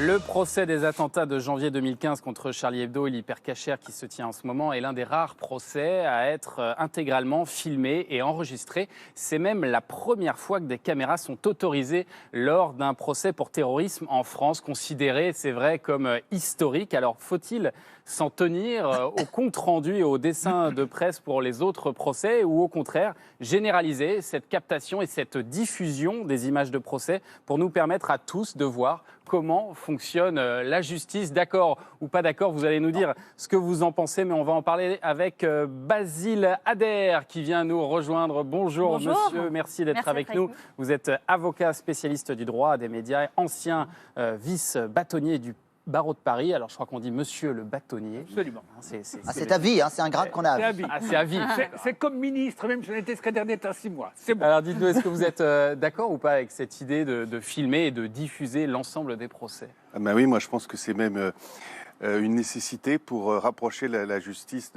Le procès des attentats de janvier 2015 contre Charlie Hebdo et l'hypercacher qui se tient en ce moment est l'un des rares procès à être intégralement filmé et enregistré. C'est même la première fois que des caméras sont autorisées lors d'un procès pour terrorisme en France, considéré, c'est vrai, comme historique. Alors, faut-il s'en tenir au compte-rendu et au dessin de presse pour les autres procès ou au contraire généraliser cette captation et cette diffusion des images de procès pour nous permettre à tous de voir comment fonctionne la justice. D'accord ou pas d'accord, vous allez nous dire ce que vous en pensez, mais on va en parler avec Basile Ader qui vient nous rejoindre. Bonjour. Monsieur, merci d'être avec nous. Vous êtes avocat spécialiste du droit des médias, ancien vice-bâtonnier du barreau de Paris. Alors, je crois qu'on dit monsieur le bâtonnier. Absolument. C'est à vie, c'est un grade qu'on a. C'est à vie. C'est comme ministre, même si j'en étais secrétaire d'État 6 mois. C'est bon. Alors, dites-nous, est-ce que vous êtes d'accord ou pas avec cette idée de filmer et de diffuser l'ensemble des procès ? Oui, moi je pense que c'est même une nécessité pour rapprocher la justice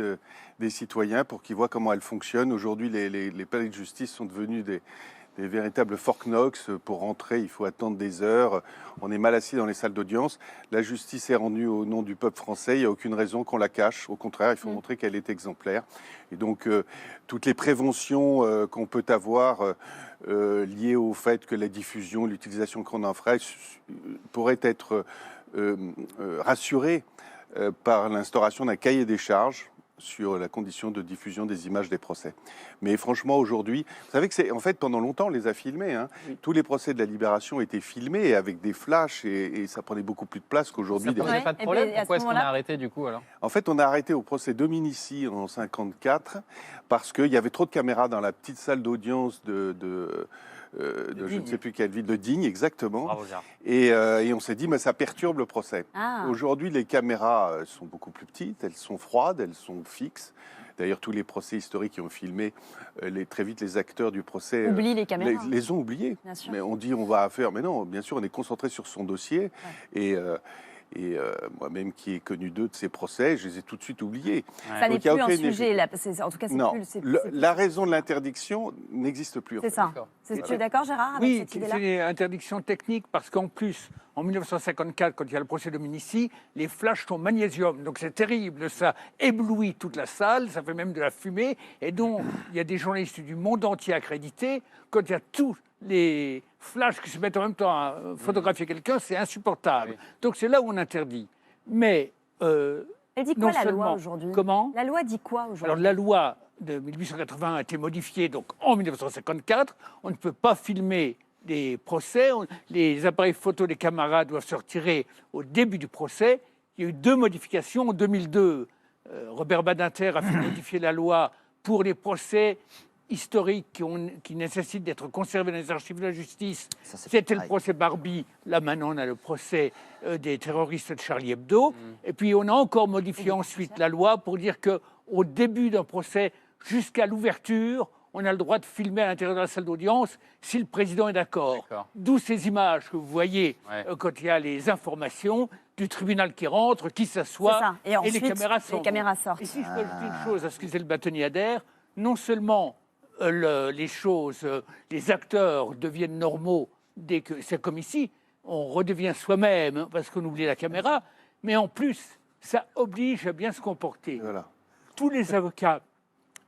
des citoyens, pour qu'ils voient comment elle fonctionne. Aujourd'hui, les palais de justice sont devenus des véritables Fort Knox. Pour rentrer, il faut attendre des heures. On est mal assis dans les salles d'audience. La justice est rendue au nom du peuple français. Il n'y a aucune raison qu'on la cache. Au contraire, il faut montrer qu'elle est exemplaire. Et donc, toutes les préventions qu'on peut avoir liées au fait que la diffusion, l'utilisation qu'on en ferait pourrait être rassurée par l'instauration d'un cahier des charges sur la condition de diffusion des images des procès. Mais franchement, aujourd'hui, vous savez que c'est, en fait, pendant longtemps, on les a filmés. Oui. Tous les procès de la Libération étaient filmés avec des flashs et ça prenait beaucoup plus de place qu'aujourd'hui. Ça posait pas de problème. Pourquoi est-ce qu'on a arrêté du coup alors ? En fait, on a arrêté au procès Dominici en 1954 parce qu'il y avait trop de caméras dans la petite salle d'audience de je ne sais plus quelle ville, de Digne, exactement. Bravo, et on s'est dit, mais ça perturbe le procès. Aujourd'hui, les caméras sont beaucoup plus petites, elles sont froides, elles sont fixes. D'ailleurs, tous les procès historiques qui ont filmé, très vite, les acteurs du procès oublient les caméras. Les ont oubliés. Mais on dit, on va faire. Mais non, bien sûr, on est concentré sur son dossier. Ouais. Et moi-même qui ai connu 2 de ces procès, je les ai tout de suite oubliés. Ça n'est plus un sujet, là. En tout cas, c'est non. plus... La raison de l'interdiction n'existe plus. C'est ça. Tu es d'accord, Gérard, avec cette idée-là ? Oui, c'est une interdiction technique parce qu'en plus, en 1954, quand il y a le procès Dominici, les flashs sont magnésium. Donc c'est terrible, ça éblouit toute la salle, ça fait même de la fumée. Et donc, il y a des journalistes du monde entier accrédités. Quand il y a tous les flashs qui se mettent en même temps à photographier quelqu'un, c'est insupportable. Oui. Donc c'est là où on interdit. Mais elle dit quoi la loi aujourd'hui ? Comment ? La loi dit quoi aujourd'hui ? Alors la loi de 1880 a été modifiée donc en 1954. On ne peut pas filmer des procès. Les appareils photo des camarades doivent se retirer au début du procès. Il y a eu 2 modifications. En 2002, Robert Badinter a fait modifier la loi pour les procès historiques qui nécessitent d'être conservés dans les archives de la justice. C'était le procès Barbie. Là, maintenant, on a le procès des terroristes de Charlie Hebdo. Et puis, on a encore modifié ensuite la loi pour dire qu'au début d'un procès, jusqu'à l'ouverture, on a le droit de filmer à l'intérieur de la salle d'audience si le président est d'accord. D'où ces images que vous voyez quand il y a les informations du tribunal qui rentre, qui s'assoit, et ensuite, les caméras sortent. Et si je peux ajouter une chose à ce que disait le bâtonnier Ader, non seulement les acteurs deviennent normaux dès que c'est comme ici, on redevient soi-même parce qu'on oublie la caméra, mais en plus, ça oblige à bien se comporter. Voilà. Tous les avocats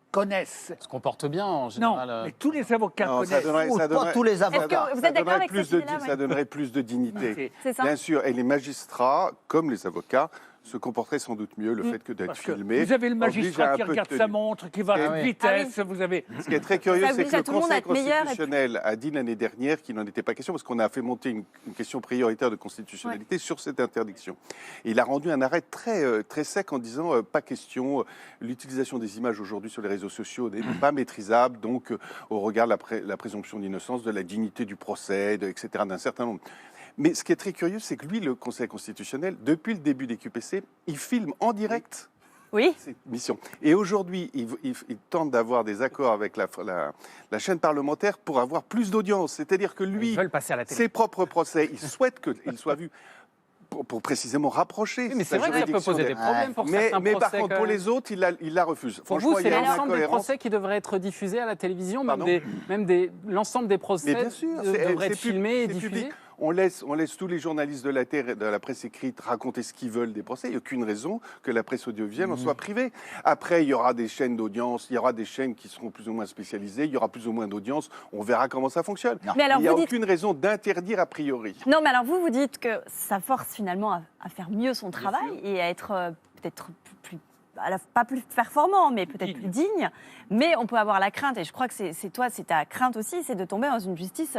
connaissent. Se comportent bien en général. Non, mais tous les avocats connaissent. Ça donnerait, tous les avocats. Vous êtes d'accord avec ça donnerait plus de dignité. C'est ça. Bien sûr, et les magistrats, comme les avocats, se comporteraient sans doute mieux le fait que d'être filmé. Vous avez le magistrat qui regarde sa montre, qui va à toute vitesse. Vous avez... Ce qui est très curieux, c'est que le Conseil constitutionnel a dit l'année dernière qu'il n'en était pas question, parce qu'on a fait monter une question prioritaire de constitutionnalité sur cette interdiction. Et il a rendu un arrêt très, très sec en disant pas question, l'utilisation des images aujourd'hui sur les réseaux sociaux n'est pas maîtrisable, donc au regard de la présomption d'innocence, de la dignité du procès, etc., d'un certain nombre. Mais ce qui est très curieux, c'est que lui, le Conseil constitutionnel, depuis le début des QPC, il filme en direct cette mission. Et aujourd'hui, il tente d'avoir des accords avec la chaîne parlementaire pour avoir plus d'audience. C'est-à-dire que lui, ses propres procès, il souhaite qu'ils soient vus pour précisément rapprocher. Oui, mais c'est vrai que ça peut poser des problèmes pour certains procès. Mais par contre, pour les autres, il la refuse. Pour vous, c'est l'ensemble des procès qui devraient être diffusés à la télévision, l'ensemble des procès devraient être filmés et diffusés. on laisse tous les journalistes de la Terre et de la presse écrite raconter ce qu'ils veulent des procès. Il n'y a aucune raison que la presse audiovisuelle en soit privée. Après, il y aura des chaînes d'audience, il y aura des chaînes qui seront plus ou moins spécialisées, il y aura plus ou moins d'audience. On verra comment ça fonctionne. Mais alors, il n'y a aucune raison d'interdire a priori. Non, mais alors vous dites que ça force finalement à faire mieux son travail et à être peut-être plus pas plus performant, mais peut-être plus digne. Mais on peut avoir la crainte, et je crois que c'est ta crainte aussi, c'est de tomber dans une justice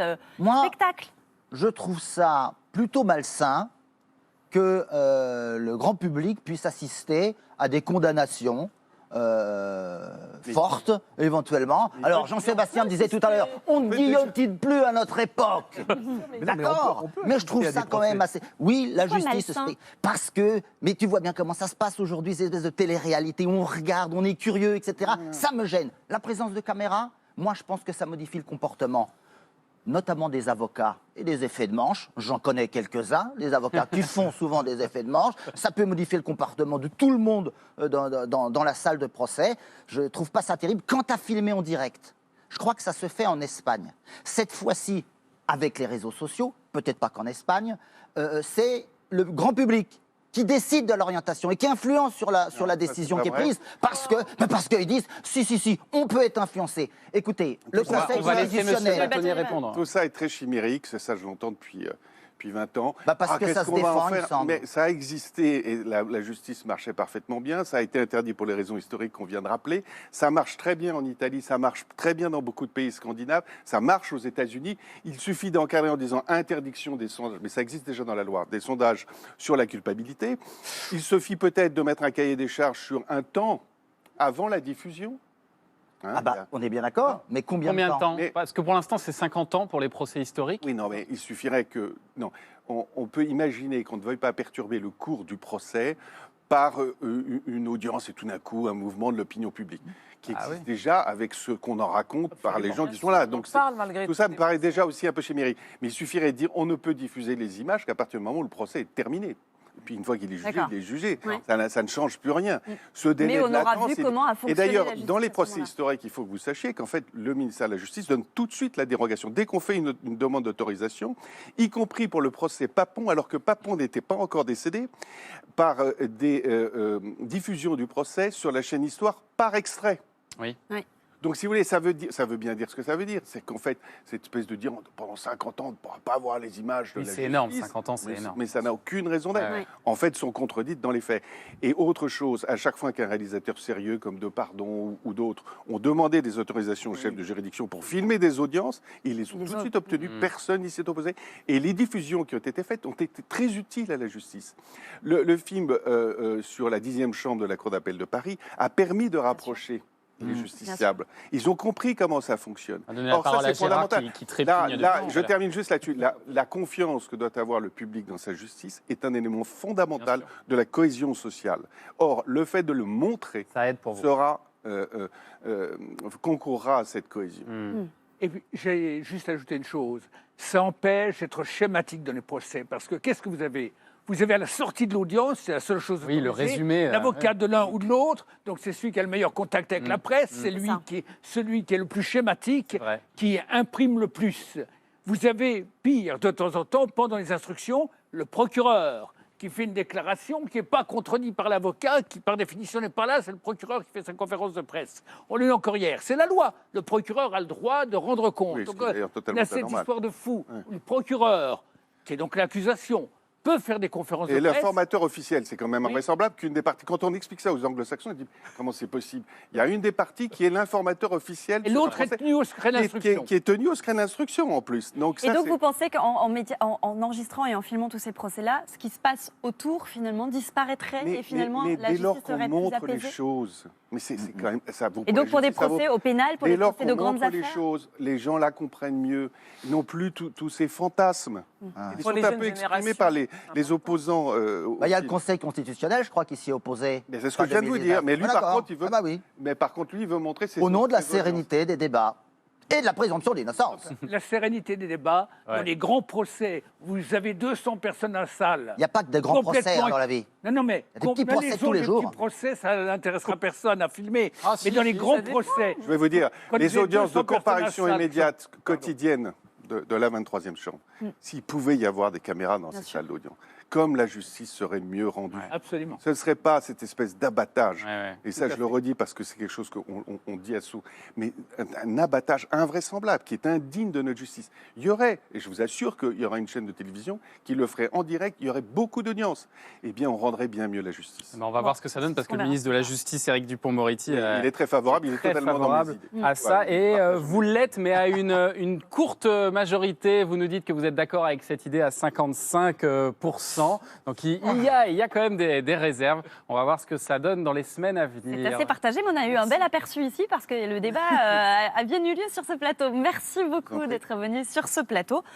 spectacle. Je trouve ça plutôt malsain que le grand public puisse assister à des condamnations fortes, éventuellement. Alors, Jean-Sébastien me disait tout à l'heure, on ne guillotine plus à notre époque. D'accord, mais je trouve ça quand même assez... Oui, la justice... Parce que... Mais tu vois bien comment ça se passe aujourd'hui, ces espèces de télé-réalité où on regarde, on est curieux, etc. Ça me gêne. La présence de caméras, moi, je pense que ça modifie le comportement, notamment des avocats et des effets de manche. J'en connais quelques-uns, des avocats qui font souvent des effets de manche. Ça peut modifier le comportement de tout le monde dans la salle de procès. Je ne trouve pas ça terrible. Quant à filmer en direct, je crois que ça se fait en Espagne. Cette fois-ci, avec les réseaux sociaux, peut-être pas qu'en Espagne, c'est le grand public qui décide de l'orientation et qui influence sur la décision qui est prise, parce qu'ils disent si, on peut être influencé. Écoutez, le Conseil constitutionnel... répondre. Tout ça est très chimérique, c'est ça je l'entends depuis 20 ans. Parce que ça se défend, il me semble. Mais ça a existé et la justice marchait parfaitement bien. Ça a été interdit pour les raisons historiques qu'on vient de rappeler. Ça marche très bien en Italie, ça marche très bien dans beaucoup de pays scandinaves, ça marche aux États-Unis. Il suffit d'encadrer en disant interdiction des sondages, mais ça existe déjà dans la loi, des sondages sur la culpabilité. Il suffit peut-être de mettre un cahier des charges sur un temps avant la diffusion. On est bien d'accord, mais combien de temps Parce que pour l'instant, c'est 50 ans pour les procès historiques. Oui, non, mais il suffirait que... Non, on peut imaginer qu'on ne veuille pas perturber le cours du procès par une audience et tout d'un coup un mouvement de l'opinion publique qui existe déjà avec ce qu'on en raconte par les gens qui sont là. Donc tout ça me paraît déjà aussi un peu chimérique. Mais il suffirait de dire on ne peut diffuser les images qu'à partir du moment où le procès est terminé. Et puis une fois qu'il est jugé, il est jugé. Ouais. Ça ne change plus rien. Ce délai de latence, et d'ailleurs, dans les procès historiques, il faut que vous sachiez qu'en fait, le ministère de la Justice donne tout de suite la dérogation. Dès qu'on fait une demande d'autorisation, y compris pour le procès Papon, alors que Papon n'était pas encore décédé, par des diffusions du procès sur la chaîne Histoire par extrait. Oui. Donc, si vous voulez, ça veut bien dire ce que ça veut dire. C'est qu'en fait, cette espèce de dire pendant 50 ans, on ne pourra pas voir les images de la justice. C'est énorme, 50 ans, c'est énorme. Mais ça n'a aucune raison d'être. En fait, sont contredites dans les faits. Et autre chose, à chaque fois qu'un réalisateur sérieux, comme Depardon ou d'autres, ont demandé des autorisations au chef de juridiction pour filmer des audiences, ils les ont tout de suite obtenues. Personne n'y s'est opposé. Et les diffusions qui ont été faites ont été très utiles à la justice. Le film sur la 10e chambre de la Cour d'appel de Paris a permis de rapprocher les justiciables. Ils ont compris comment ça fonctionne. Or, ça, c'est fondamental. Qui je termine juste là-dessus. La confiance que doit avoir le public dans sa justice est un élément fondamental de la cohésion sociale. Or, le fait de le montrer concourra à cette cohésion. Et puis, j'ai juste ajouté une chose. Ça empêche d'être schématique dans les procès. Parce que qu'est-ce que vous avez ? Vous avez à la sortie de l'audience, c'est la seule chose. Oui, le résumé. L'avocat de l'un ou de l'autre, donc c'est celui qui a le meilleur contact avec la presse, c'est celui qui est le plus schématique, qui imprime le plus. Vous avez, pire, de temps en temps, pendant les instructions, le procureur qui fait une déclaration qui n'est pas contredite par l'avocat, qui par définition n'est pas là, c'est le procureur qui fait sa conférence de presse. On l'a eu encore hier. C'est la loi. Le procureur a le droit de rendre compte. Oui, donc, il y a cette histoire de fou. Le procureur, qui est donc l'accusation, peut faire des conférences de presse. Et l'informateur officiel, c'est quand même invraisemblable qu'une des parties, quand on explique ça aux anglo-saxons, ils disent comment c'est possible. Il y a une des parties qui est l'informateur officiel. Et l'autre est tenu au secret d'instruction. Qui est tenu au secret d'instruction en plus. Donc, et donc vous pensez qu'en enregistrant et en filmant tous ces procès-là, ce qui se passe autour finalement disparaîtrait et finalement la justice serait plus apaisée. Les choses. Mais c'est quand même ça. Et donc pour des procès au pénal, pour des procès de grandes affaires, les choses, les gens la comprennent mieux. Ils n'ont plus tous ces fantasmes. Ils sont un peu exprimés par les opposants. Il y a le Conseil constitutionnel, je crois, qui s'y est opposé. C'est ce que je viens de vous dire. Mais lui, par contre, il veut. Mais par contre, lui, il veut montrer. Au nom de la sérénité des débats. Et de la présomption d'innocence. La sérénité des débats, dans les grands procès, vous avez 200 personnes dans la salle. Il n'y a pas que de grands procès dans la vie. Non, mais il y a des petits procès tous les jours. Les petits procès, ça n'intéressera personne à filmer. Mais dans les grands procès... Je vais vous dire, les audiences de comparution immédiate quotidienne de la 23e chambre, s'il pouvait y avoir des caméras dans Bien ces sûr. salles d'audience, comme la justice serait mieux rendue. Absolument. Ce ne serait pas cette espèce d'abattage. Ouais. Et ça, Tout à je le redis parce que c'est quelque chose qu'on dit à sous. Mais un abattage invraisemblable qui est indigne de notre justice. Il y aurait, et je vous assure qu'il y aura une chaîne de télévision qui le ferait en direct, il y aurait beaucoup d'audience. Eh bien, on rendrait bien mieux la justice. On va voir ce que ça donne parce que on le verra. ministre de la Justice, Éric Dupond-Moretti, Il est très favorable, il est très totalement favorable dans mes idées. à ça. Voilà, Et je partage. vous l'êtes, mais à une courte majorité. Vous nous dites que vous êtes d'accord avec cette idée à 55%. Donc il y a quand même des réserves. On va voir ce que ça donne dans les semaines à C'est venir. assez partagé, mais on a eu un bel aperçu ici parce que le débat a bien eu lieu sur ce plateau. Merci beaucoup d'être venu sur ce plateau.